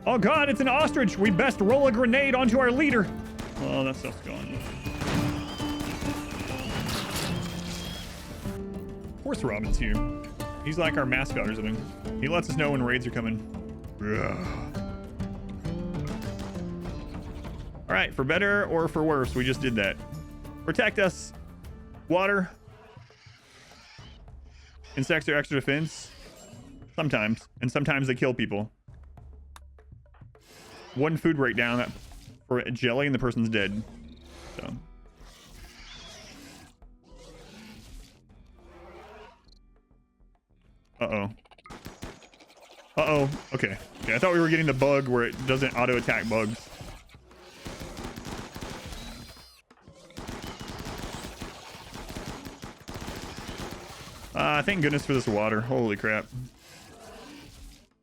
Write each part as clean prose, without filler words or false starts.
Oh god, it's an ostrich. We best roll a grenade onto our leader. Oh, that stuff's gone. Horse Robin's here. He's like our mascot or something. He lets us know when raids are coming. All right, for better or for worse, we just did that. Protect us. Water. Insects are extra defense. Sometimes. And sometimes they kill people. One food breakdown that for a jelly and the person's dead. So. Uh-oh. Uh-oh. Okay. I thought we were getting the bug where it doesn't auto-attack bugs. Thank goodness for this water. Holy crap.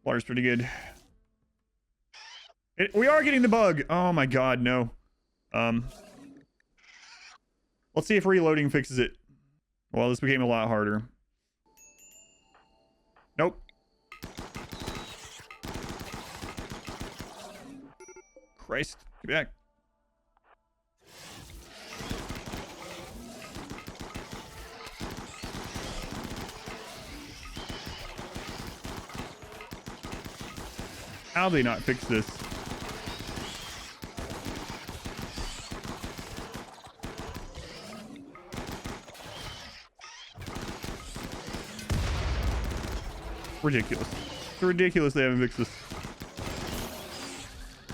Water's pretty good. We are getting the bug. Oh my god, no. Let's see if reloading fixes it. Well, this became a lot harder. Nope. Christ, get back. How do they not fix this? Ridiculous. It's ridiculous they haven't fixed this.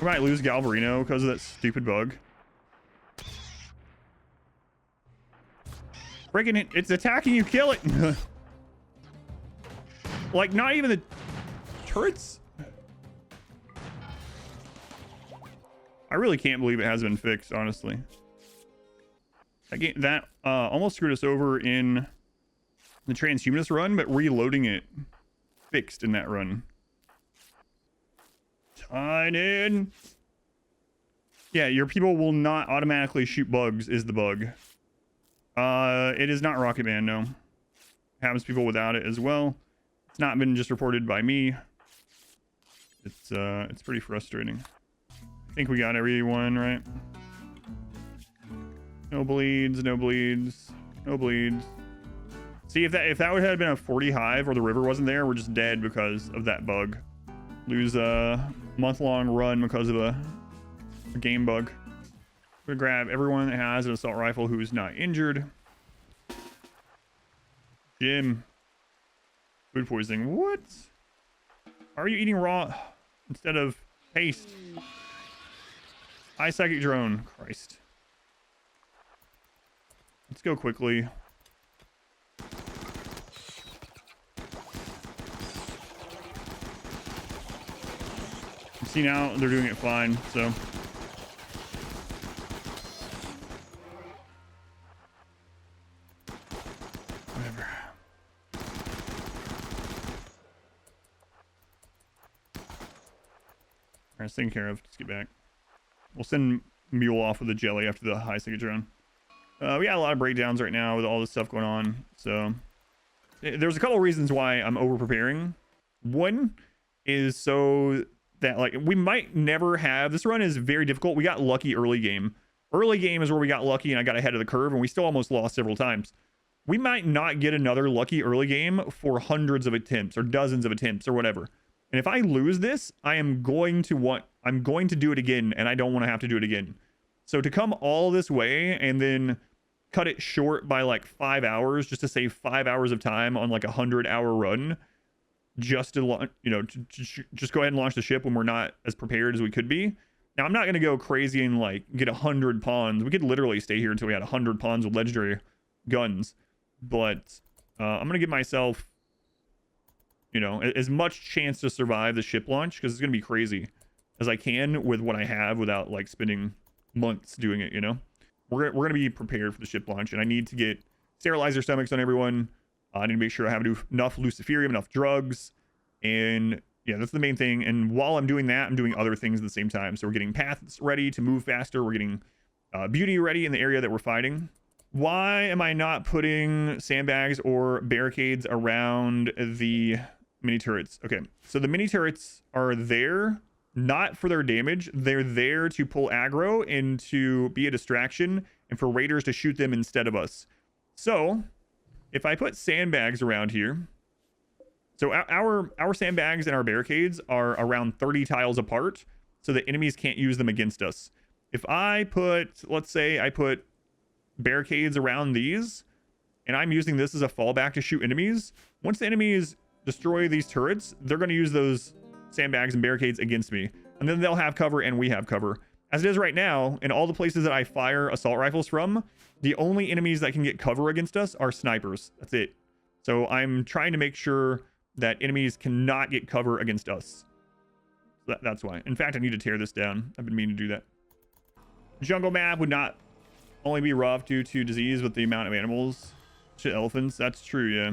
We might lose Galvarino because of that stupid bug. Freaking it, it's attacking you, kill it! Like, not even the turrets? I really can't believe it hasn't been fixed, honestly. That almost screwed us over in the transhumanist run, but reloading it fixed in that run. Titan. Yeah, your people will not automatically shoot bugs is the bug. It is not Rocket Man, no. Happens to people without it as well. It's not been just reported by me. It's pretty frustrating. I think we got everyone, right? No bleeds, no bleeds, no bleeds. See, if that would have been a 40 hive or the river wasn't there, we're just dead because of that bug. Lose a month-long run because of a game bug. We're gonna grab everyone that has an assault rifle who's not injured. Jim. Food poisoning. What? Are you eating raw instead of paste? Eye psychic drone. Christ. Let's go quickly. See, now they're doing it fine, so. Whatever. Alright, it's taken care of. Let's get back. We'll send Mule off with the jelly after the high second drone. We got a lot of breakdowns right now with all this stuff going on, so. There's a couple of reasons why I'm over preparing. One is so that, like, we might never have this run is very difficult. We got lucky early game. Early game is where we got lucky and I got ahead of the curve, and we still almost lost several times. We might not get another lucky early game for hundreds of attempts or dozens of attempts or whatever. And if I lose this, I'm going to do it again, and I don't want to have to do it again. So to come all this way and then cut it short by like 5 hours just to save 5 hours of time on like a 100-hour run, just to, you know, just go ahead and launch the ship when we're not as prepared as we could be. Now, I'm not going to go crazy and like get 100 pawns. We could literally stay here until we had 100 pawns with legendary guns. But I'm going to give myself, you know, as much chance to survive the ship launch, because it's going to be crazy, as I can with what I have without like spending months doing it, you know? We're going to be prepared for the ship launch, and I need to get sterilizer stomachs on everyone. I need to make sure I have enough luciferium, enough drugs, and yeah, that's the main thing. And while I'm doing that, I'm doing other things at the same time. So we're getting paths ready to move faster. We're getting beauty ready in the area that we're fighting. Why am I not putting sandbags or barricades around the mini turrets? Okay, so the mini turrets are there not for their damage. They're there to pull aggro and to be a distraction and for raiders to shoot them instead of us. So if I put sandbags around here, so our sandbags and our barricades are around 30 tiles apart so that enemies can't use them against us. If I put, let's say I put barricades around these and I'm using this as a fallback to shoot enemies, once the enemies destroy these turrets, they're going to use those sandbags and barricades against me, and then they'll have cover and we have cover. As it is right now, in all the places that I fire assault rifles from, the only enemies that can get cover against us are snipers. That's it. So I'm trying to make sure that enemies cannot get cover against us. That's why. In fact, I need to tear this down. I've been meaning to do that. Jungle map would not only be rough due to disease with the amount of animals. Shit, elephants. That's true, yeah.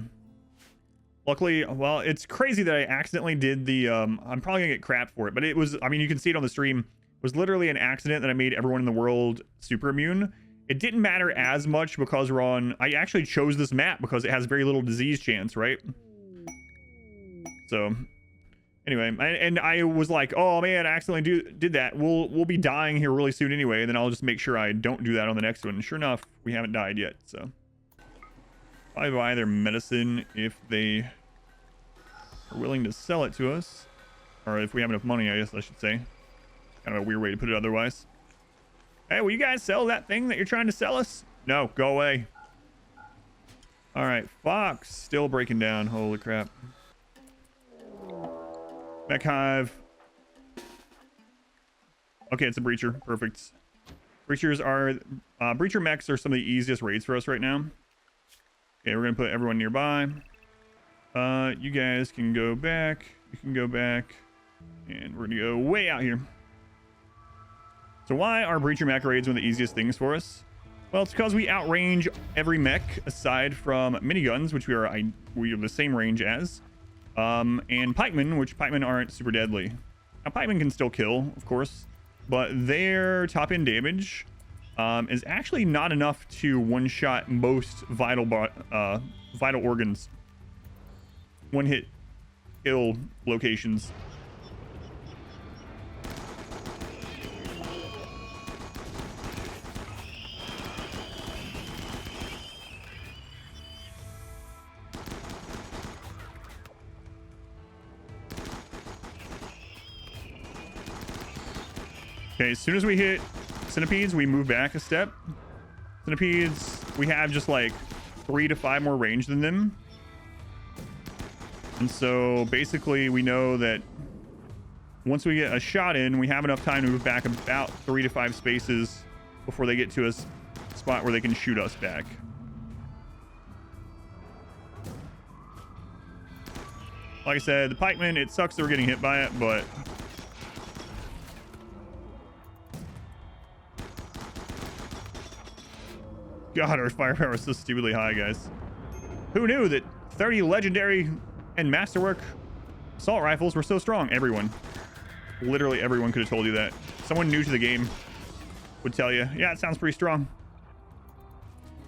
Luckily, well, it's crazy that I accidentally did the, I'm probably gonna get crap for it, but it was, I mean, you can see it on the stream. It was literally an accident that I made everyone in the world super immune. It didn't matter as much because we're on, I actually chose this map because it has very little disease chance, right? So, anyway, and I was like, oh man, I accidentally did that. We'll be dying here really soon anyway, and then I'll just make sure I don't do that on the next one. And sure enough, we haven't died yet, so. Probably buy their medicine if they are willing to sell it to us. Or if we have enough money, I guess I should say. Kind of a weird way to put it otherwise. Hey, will you guys sell that thing that you're trying to sell us? No, go away. All right, Fox still breaking down. Holy crap. Mech Hive. Okay, it's a Breacher. Perfect. Breachers are... Breacher mechs are some of the easiest raids for us right now. Okay, we're gonna put everyone nearby. You guys can go back. You can go back. And we're gonna go way out here. So why are Breacher mech raids one of the easiest things for us? Well, it's because we outrange every mech aside from miniguns, which we have the same range as. And pikemen, which pikemen aren't super deadly. Now, pikemen can still kill, of course, but their top-end damage is actually not enough to one-shot most vital organs. One-hit kill locations. Okay, as soon as we hit centipedes, we move back a step. Centipedes, we have just like 3 to 5 more range than them. And so basically we know that once we get a shot in, we have enough time to move back about 3 to 5 spaces before they get to a spot where they can shoot us back. Like I said, the pikemen, it sucks that we're getting hit by it, but God, our firepower is so stupidly high, guys. Who knew that 30 legendary and masterwork assault rifles were so strong? Everyone. Literally everyone could have told you that. Someone new to the game would tell you, yeah, it sounds pretty strong.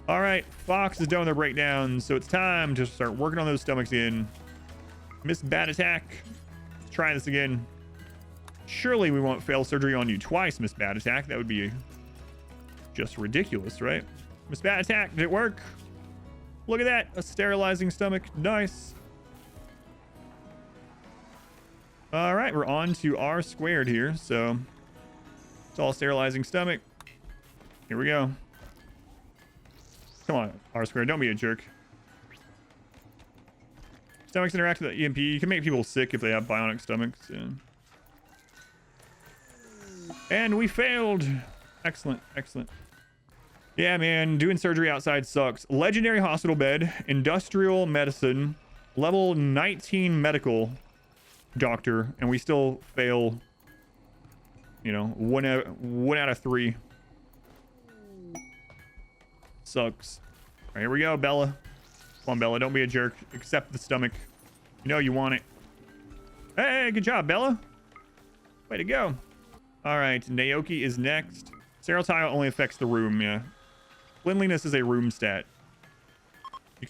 All right, Fox is done with their breakdown, so it's time to start working on those stomachs again. Missed bad attack. Let's try this again. Surely we won't fail surgery on you twice, Miss Bad Attack. That would be just ridiculous, right? Miss Bad Attack, did it work? Look at that, a sterilizing stomach. Nice. All right, we're on to R squared here. So it's all sterilizing stomach. Here we go. Come on, R squared, don't be a jerk. Stomachs interact with the EMP. You can make people sick if they have bionic stomachs. Yeah. And we failed. Excellent, excellent. Yeah, man, doing surgery outside sucks. Legendary hospital bed, industrial medicine, level 19 medical doctor, and we still fail, you know, one out of 3. Sucks. All right, here we go, Bella. Come on, Bella, don't be a jerk. Accept the stomach. You know you want it. Hey, good job, Bella. Way to go. All right, Naoki is next. Sterile tile only affects the room, yeah. Cleanliness is a room stat. I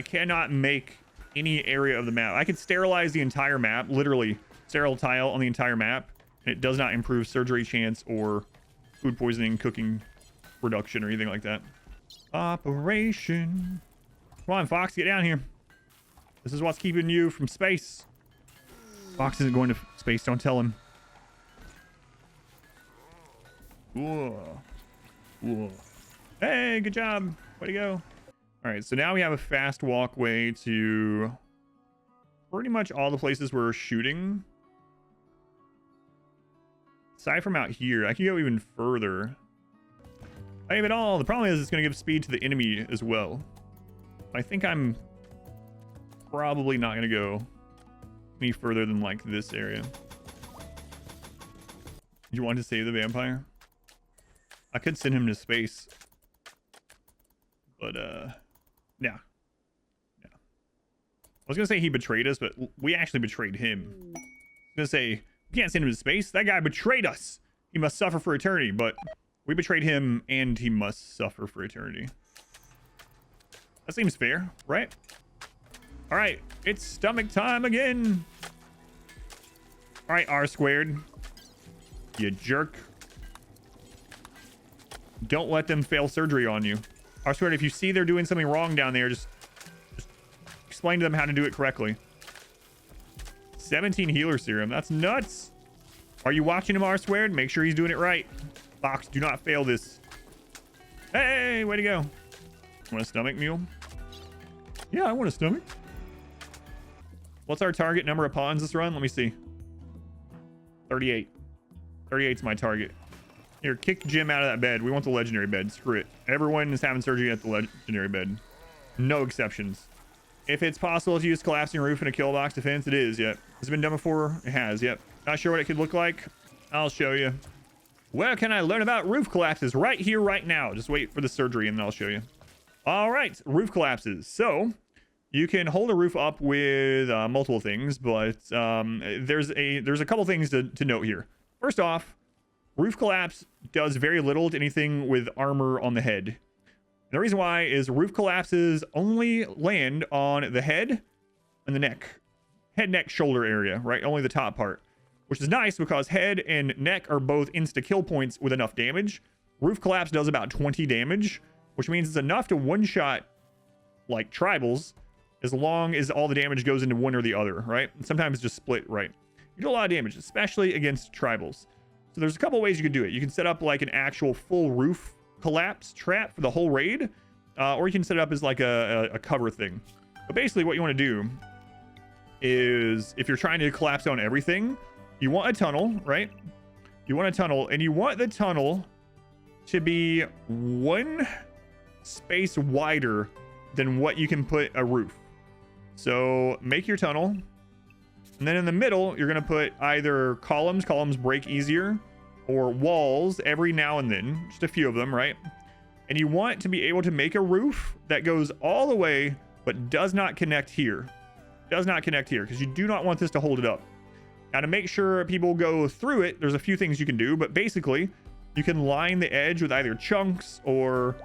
cannot make any area of the map. I could sterilize the entire map, literally sterile tile on the entire map, and it does not improve surgery chance or food poisoning, cooking reduction, or anything like that. Operation. Come on, Fox, get down here. This is what's keeping you from space. Fox isn't going to space, don't tell him. Whoa. Whoa. Hey, good job. Way to go. All right, so now we have a fast walkway to pretty much all the places we're shooting. Aside from out here, I can go even further. I have it all. The problem is it's going to give speed to the enemy as well. I think I'm probably not going to go any further than like this area. You want to save the vampire? I could send him to space. But, yeah. I was going to say he betrayed us, but we actually betrayed him. I was going to say, we can't send him to space. That guy betrayed us. He must suffer for eternity, but we betrayed him and he must suffer for eternity. That seems fair, right? All right, it's stomach time again. All right, R squared. You jerk. Don't let them fail surgery on you. R squared, if you see they're doing something wrong down there, just explain to them how to do it correctly. 17 healer serum. That's nuts. Are you watching him, R squared? Make sure he's doing it right. Fox, do not fail this. Hey, way to go. Want a stomach, mule? Yeah, I want a stomach. What's our target number of pawns this run? Let me see. 38. 38's my target. Here, kick Jim out of that bed. We want the legendary bed. Screw it. Everyone is having surgery at the legendary bed. No exceptions. If it's possible to use collapsing roof in a kill box defense, it is. Yep. Has it been done before? It has. Yep. Not sure what it could look like. I'll show you. Where can I learn about roof collapses? Right here, right now. Just wait for the surgery and then I'll show you. All right. Roof collapses. So you can hold a roof up with multiple things, but there's a couple things to note here. First off, roof collapse does very little to anything with armor on the head. And the reason why is roof collapses only land on the head and the neck. Head, neck, shoulder area, right? Only the top part. Which is nice because head and neck are both insta-kill points with enough damage. Roof collapse does about 20 damage, which means it's enough to one-shot, like, tribals, as long as all the damage goes into one or the other, right? And sometimes it's just split, right? You do a lot of damage, especially against tribals. So there's a couple ways you can do it. You can set up like an actual full roof collapse trap for the whole raid, or you can set it up as like a cover thing. But basically what you want to do is, if you're trying to collapse down everything, you want a tunnel, right? You want a tunnel, and you want the tunnel to be one space wider than what you can put a roof. So make your tunnel, and then in the middle, you're going to put either columns break easier, or walls every now and then, just a few of them, right? And you want to be able to make a roof that goes all the way, but does not connect here. Does not connect here, because you do not want this to hold it up. Now, to make sure people go through it, there's a few things you can do, but basically, you can line the edge with either chunks or,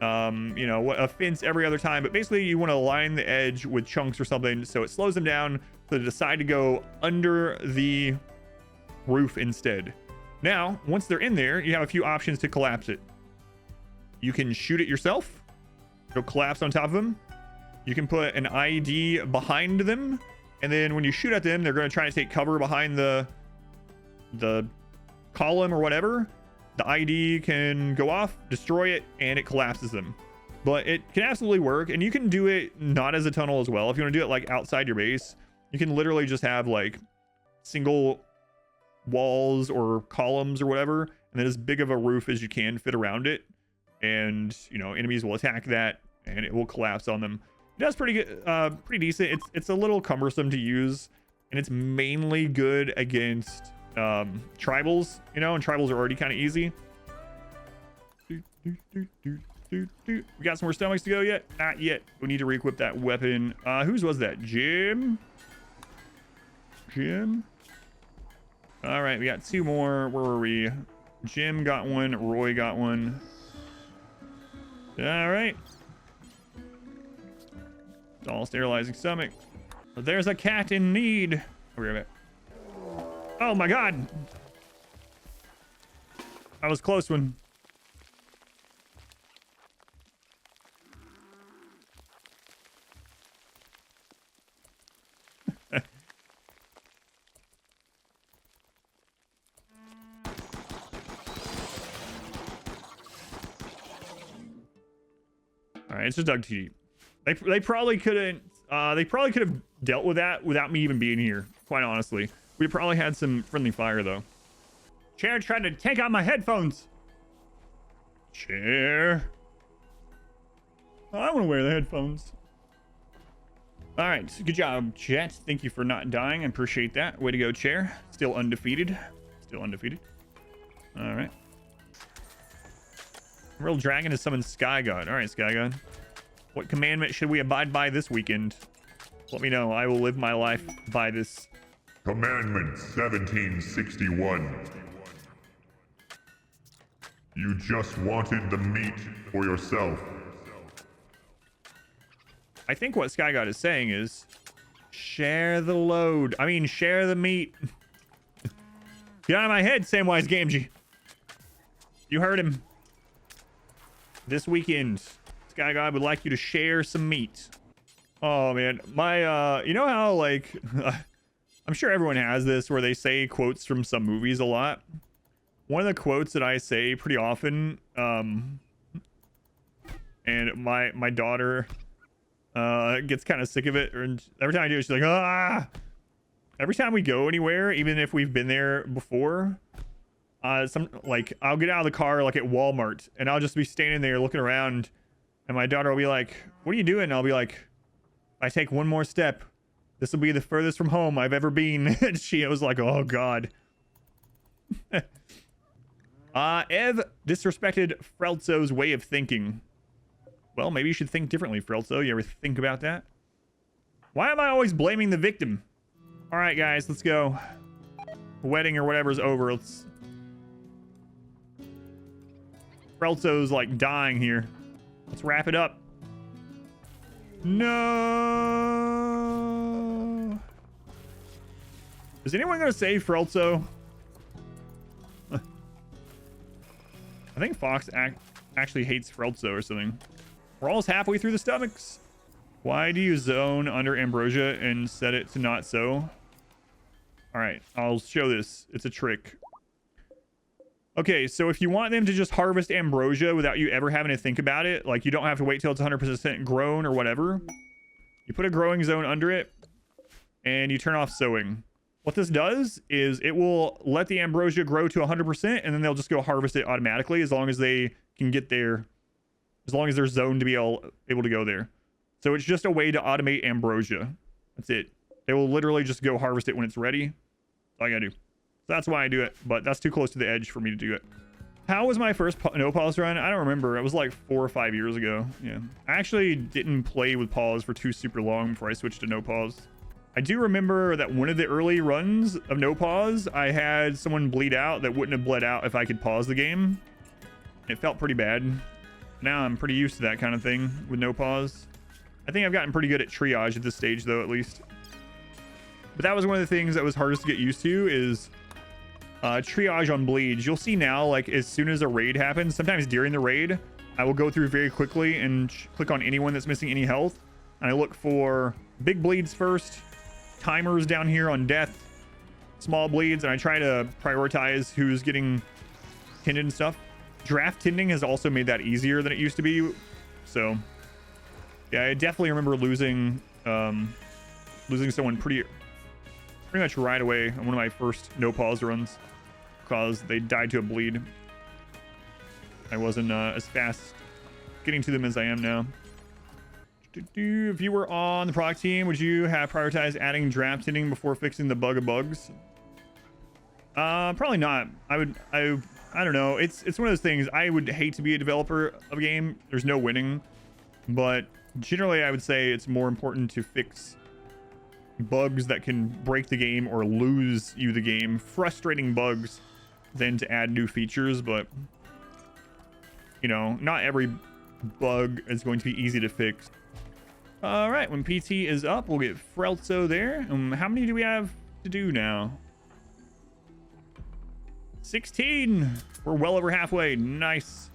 you know, a fence every other time. But basically, you want to line the edge with chunks or something, so it slows them down, so they decide to go under the roof instead. Now, once they're in there, you have a few options to collapse it. You can shoot it yourself. It'll collapse on top of them. You can put an IED behind them. And then when you shoot at them, they're going to try to take cover behind the column or whatever. The IED can go off, destroy it, and it collapses them. But it can absolutely work. And you can do it not as a tunnel as well. If you want to do it like outside your base, you can literally just have like single walls or columns or whatever, and then as big of a roof as you can fit around it, and you know, enemies will attack that and it will collapse on them. It does pretty good, pretty decent. It's a little cumbersome to use, and it's mainly good against tribals, you know, and tribals are already kind of easy. We got some more stomachs to go yet? Not yet. We need to re-equip that weapon. Whose was that? Jim? All right, we got two more. Where were we? Jim got one. Roy got one. All right. All sterilizing stomach. There's a cat in need. I'll be right back. Oh my god. That was a close one. All right, it's just dug too deep. They probably couldn't. They probably could have dealt with that without me even being here. Quite honestly, we probably had some friendly fire though. Chair tried to take out my headphones. Chair. Oh, I want to wear the headphones. All right, good job, chat. Thank you for not dying. I appreciate that. Way to go, Chair. Still undefeated. Still undefeated. All right. Real Dragon has summoned Skygod. All right, Skygod. What commandment should we abide by this weekend? Let me know. I will live my life by this. Commandment 1761. You just wanted the meat for yourself. I think what Skygod is saying is share the load. I mean, share the meat. Get out of my head, Samwise Gamgee. You heard him. This weekend, Skygod would like you to share some meat. Oh man, my you know how like I'm sure everyone has this where they say quotes from some movies a lot. One of the quotes that I say pretty often, and my daughter gets kind of sick of it, and every time I do it, she's like, ah. Every time we go anywhere, even if we've been there before, I'll get out of the car like at Walmart, and I'll just be standing there looking around, and my daughter will be like, what are you doing? And I'll be like, I take one more step, this will be the furthest from home I've ever been. And she was like, oh god. Ev disrespected Frelzo's way of thinking. Well, maybe you should think differently, Frelzo. You ever think about that? Why am I always blaming the victim? All right, guys, let's go. The wedding or whatever's over. Let's. Frelzo's like dying here. Let's wrap it up. No. Is anyone gonna save Frelzo? I think Fox actually hates Frelzo or something. We're almost halfway through the stomachs. Why do you zone under Ambrosia and set it to not so? All right, I'll show this. It's a trick. Okay, so if you want them to just harvest Ambrosia without you ever having to think about it, like you don't have to wait till it's 100% grown or whatever, you put a growing zone under it and you turn off sowing. What this does is it will let the Ambrosia grow to 100% and then they'll just go harvest it automatically as long as they can get there, as long as they're zoned to be able to go there. So it's just a way to automate Ambrosia. That's it. They will literally just go harvest it when it's ready. That's all I gotta do. So that's why I do it, but that's too close to the edge for me to do it. How was my first no pause run? I don't remember. It was like 4 or 5 years ago. Yeah, I actually didn't play with pause for too super long before I switched to no pause. I do remember that one of the early runs of no pause, I had someone bleed out that wouldn't have bled out if I could pause the game. It felt pretty bad. Now I'm pretty used to that kind of thing with no pause. I think I've gotten pretty good at triage at this stage though, at least. But that was one of the things that was hardest to get used to is triage on bleeds. You'll see now, like as soon as a raid happens, sometimes during the raid, I will go through very quickly and click on anyone that's missing any health. And I look for big bleeds first, timers down here on death, small bleeds, and I try to prioritize who's getting tended and stuff. Draft tending has also made that easier than it used to be. So yeah, I definitely remember losing someone pretty much right away on one of my first no pause runs because they died to a bleed. I wasn't as fast getting to them as I am now. If you were on the product team, would you have prioritized adding draft tending before fixing the bug of bugs? Probably not. I don't know. It's one of those things. I would hate to be a developer of a game. There's no winning, but generally I would say it's more important to fix bugs that can break the game or lose you the game, frustrating bugs, than to add new features. But you know, not every bug is going to be easy to fix. All right, when PT is up, we'll get Frelzo there. How many do we have to do now? 16. We're well over halfway. Nice.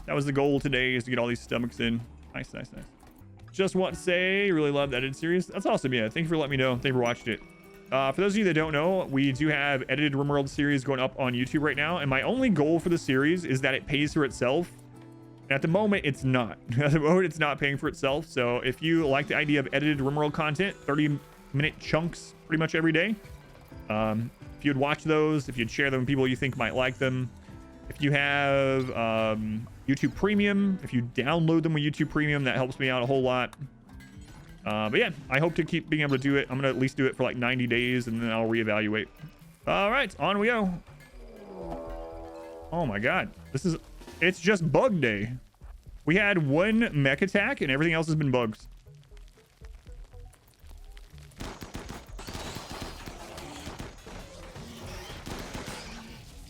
That was the goal today, is to get all these stomachs in. Nice, nice, nice. Just want to say, really love the edited series. That's awesome. Yeah, thank you for letting me know. Thank you for watching it. For those of you that don't know, we do have edited RimWorld series going up on YouTube right now. And my only goal for the series is that it pays for itself. And at the moment, it's not. At the moment, it's not paying for itself. So if you like the idea of edited RimWorld content, 30-minute chunks pretty much every day. If you'd watch those, if you'd share them with people you think might like them. If you have YouTube Premium, if you download them with YouTube Premium, that helps me out a whole lot. But yeah, I hope to keep being able to do it. I'm going to at least do it for like 90 days and then I'll reevaluate. All right, on we go. Oh my God. It's just bug day. We had one mech attack and everything else has been bugs.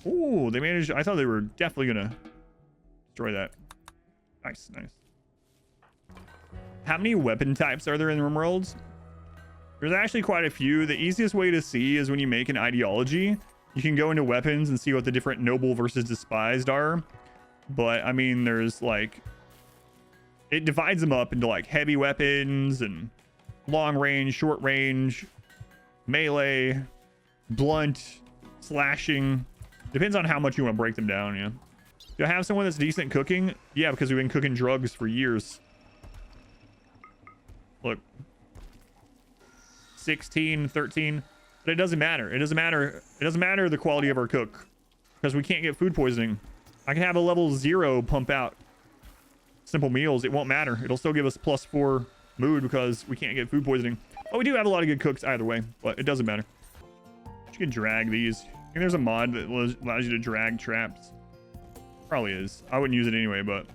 Ooh, they managed. I thought they were definitely going to destroy that. Nice, nice. How many weapon types are there in RimWorlds? There's actually quite a few. The easiest way to see is when you make an ideology. You can go into weapons and see what the different noble versus despised are. But, I mean, there's like... It divides them up into like heavy weapons and long range, short range, melee, blunt, slashing. Depends on how much you want to break them down, yeah. Do I have someone that's decent cooking? Yeah, because we've been cooking drugs for years. Look. 16, 13. But it doesn't matter. It doesn't matter. It doesn't matter the quality of our cook. Because we can't get food poisoning. I can have a level 0 pump out simple meals. It won't matter. It'll still give us +4 mood because we can't get food poisoning. But we do have a lot of good cooks either way. But it doesn't matter. You can drag these. I think there's a mod that allows you to drag traps. Probably is. I wouldn't use it anyway, but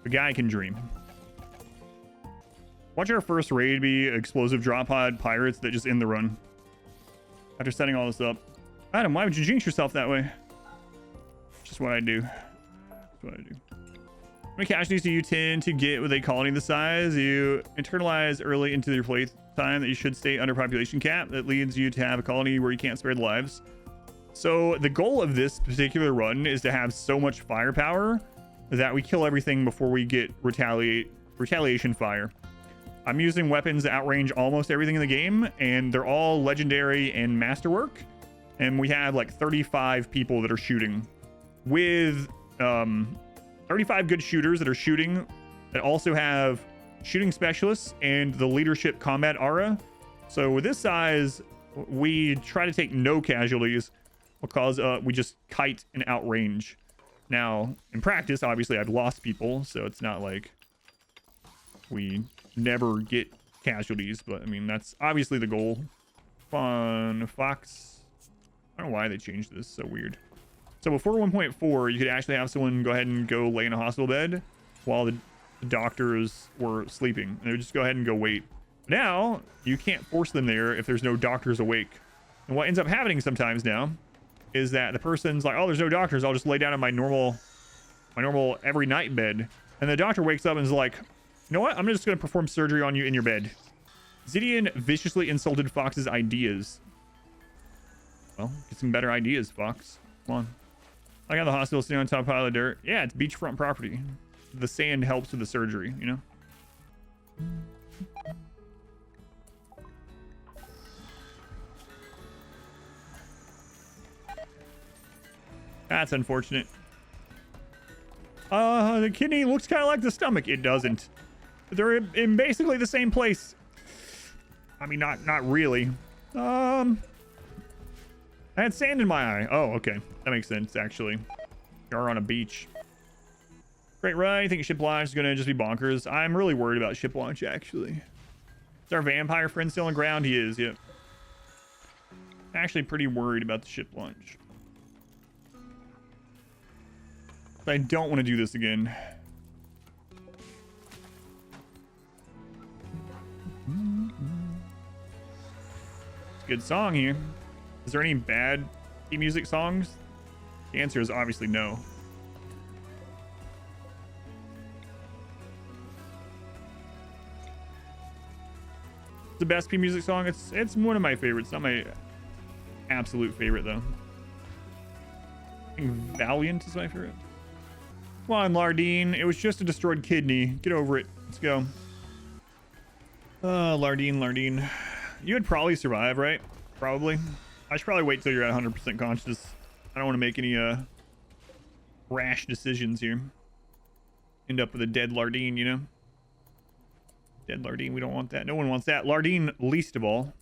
the guy can dream. Watch our first raid be explosive drop pod pirates that just end the run. After setting all this up. Adam, why would you jinx yourself that way? It's just what I do. That's what I do. How many casualties do you tend to get with a colony the size? You internalize early into your playtime that you should stay under population cap. That leads you to have a colony where you can't spare the lives. So the goal of this particular run is to have so much firepower that we kill everything before we get retaliation fire. I'm using weapons that outrange almost everything in the game, and they're all legendary and masterwork. And we have like 35 people that are shooting with 35 good shooters that are shooting that also have shooting specialists and the leadership combat aura. So with this size, we try to take no casualties because we just kite and outrange. Now, in practice, obviously, I've lost people, so it's not like we never get casualties, but I mean, that's obviously the goal. Fun Fox. I don't know why they changed this. So weird. So before 1.4, you could actually have someone go ahead and go lay in a hospital bed while the doctors were sleeping. And they would just go ahead and go wait. Now, you can't force them there if there's no doctors awake. And what ends up happening sometimes now is that the person's like, oh, there's no doctors. I'll just lay down in my normal every night bed. And the doctor wakes up and is like, you know what? I'm just going to perform surgery on you in your bed. Zidian viciously insulted Fox's ideas. Well, get some better ideas, Fox. Come on. I got the hospital sitting on top of a pile of dirt. Yeah, it's beachfront property. The sand helps with the surgery, you know? That's unfortunate. The kidney looks kind of like the stomach. It doesn't. They're in basically the same place. I mean, not really. I had sand in my eye. Oh, okay. That makes sense, actually. You're on a beach. Great run. You think ship launch is going to just be bonkers? I'm really worried about ship launch, actually. Is our vampire friend still on the ground? He is, yep. Actually pretty worried about the ship launch. I don't want to do this again. It's a good song here. Is there any bad theme music songs? The answer is obviously no. It's the best theme music song. It's one of my favorites. Not my absolute favorite though. I think Valiant is my favorite. Come on, Lardine. It was just a destroyed kidney. Get over it. Let's go. Lardine. You would probably survive, right? Probably. I should probably wait till you're at 100% conscious. I don't want to make any rash decisions here. End up with a dead Lardine, you know? Dead Lardine, we don't want that. No one wants that. Lardine least of all.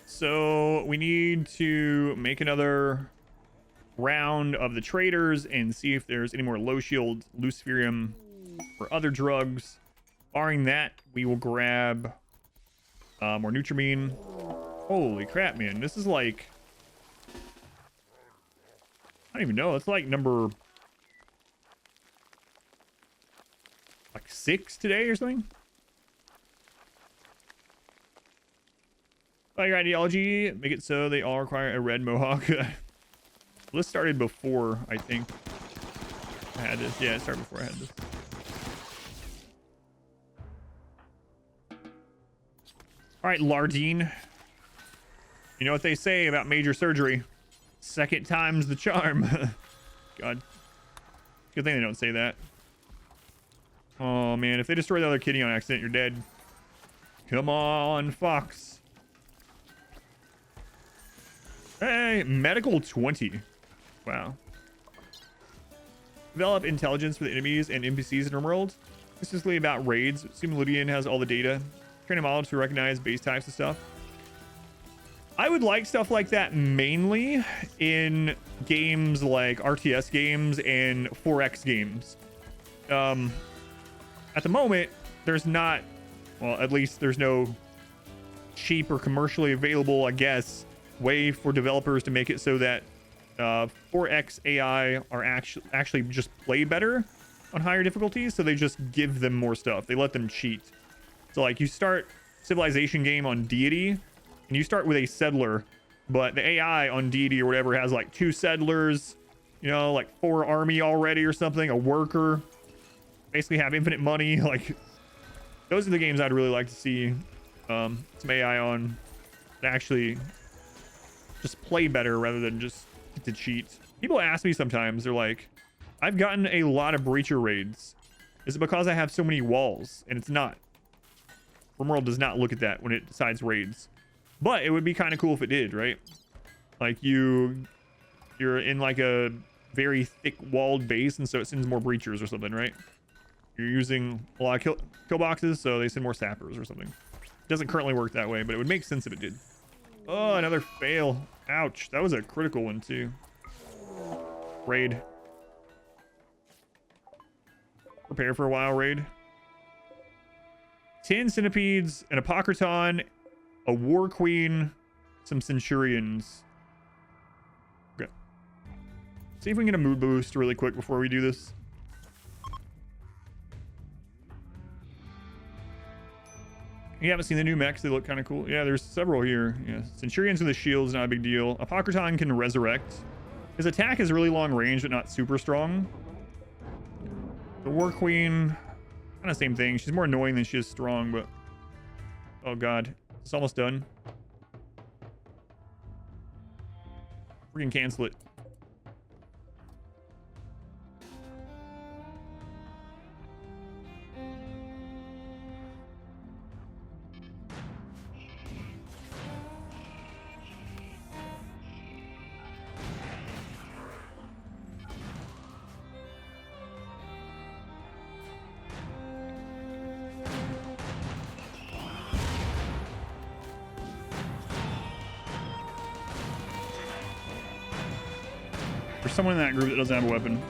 So we need to make another round of the traders and see if there's any more low shield, luciferium, or other drugs. Barring that, we will grab more Nutrimine. Holy crap, man. This is like... I don't even know. It's like number... like 6 today or something? By your ideology, make it so they all require a red mohawk. This started before, I think. I had this. Yeah, it started before I had this. All right, Lardine. You know what they say about major surgery? Second time's the charm. God. Good thing they don't say that. Oh, man. If they destroy the other kitty on accident, you're dead. Come on, Fox. Hey, medical 20. Wow. Develop intelligence for the enemies and NPCs in RimWorld. This is really about raids. Simulidian has all the data. Train a model to recognize base types and stuff. I would like stuff like that mainly in games like RTS games and 4X games. At the moment, there's not, well, at least there's no cheap or commercially available, I guess, way for developers to make it so that 4X AI are actually just play better on higher difficulties. So they just give them more stuff. They let them cheat. So like you start Civilization game on Deity and you start with a settler, but the AI on Deity or whatever has like 2 settlers, you know, like 4 army already or something, a worker, basically have infinite money. Like those are the games I'd really like to see some AI on that actually just play better rather than just to cheat. People ask me sometimes, they're like, I've gotten a lot of breacher raids. Is it because I have so many walls? And it's not. RimWorld does not look at that when it decides raids. But it would be kind of cool if it did, right? Like you're in like a very thick walled base and so it sends more breachers or something, right? You're using a lot of kill boxes, so they send more sappers or something. It doesn't currently work that way, but it would make sense if it did. Oh, another fail. Ouch. That was a critical one too. Raid. Prepare for a while, raid. 10 centipedes, an apocryton, a war queen, some centurions. Okay. See if we can get a mood boost really quick before we do this. You haven't seen the new mechs. They look kind of cool. Yeah, there's several here. Yeah, centurions with the shields, not a big deal. Apocryton can resurrect. His attack is really long range, but not super strong. The war queen, kind of same thing. She's more annoying than she is strong, but oh god, it's almost done. We can cancel it. There's someone in that group that doesn't have a weapon.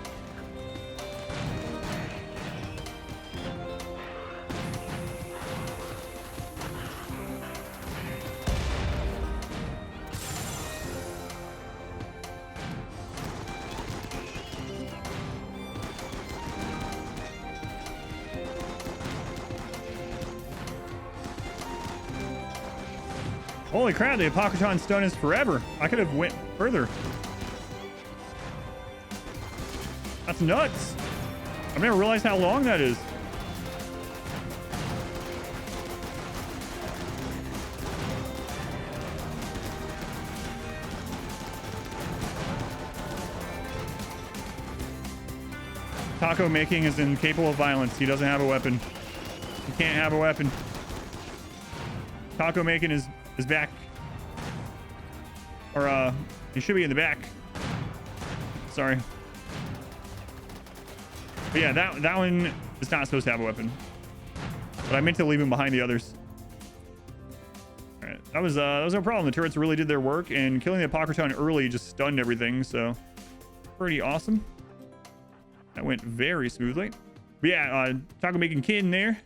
Holy crap, the Apocryton stun is forever. I could have went further. That's nuts. I've never realized how long that is. Taco making is incapable of violence. He doesn't have a weapon. He can't have a weapon. Taco making is back. Or he should be in the back. Sorry. But yeah, that one is not supposed to have a weapon. But I meant to leave him behind the others. All right, that was no problem. The turrets really did their work, and killing the Apocryton early just stunned everything. So pretty awesome. That went very smoothly. But yeah, Taco making kid in there.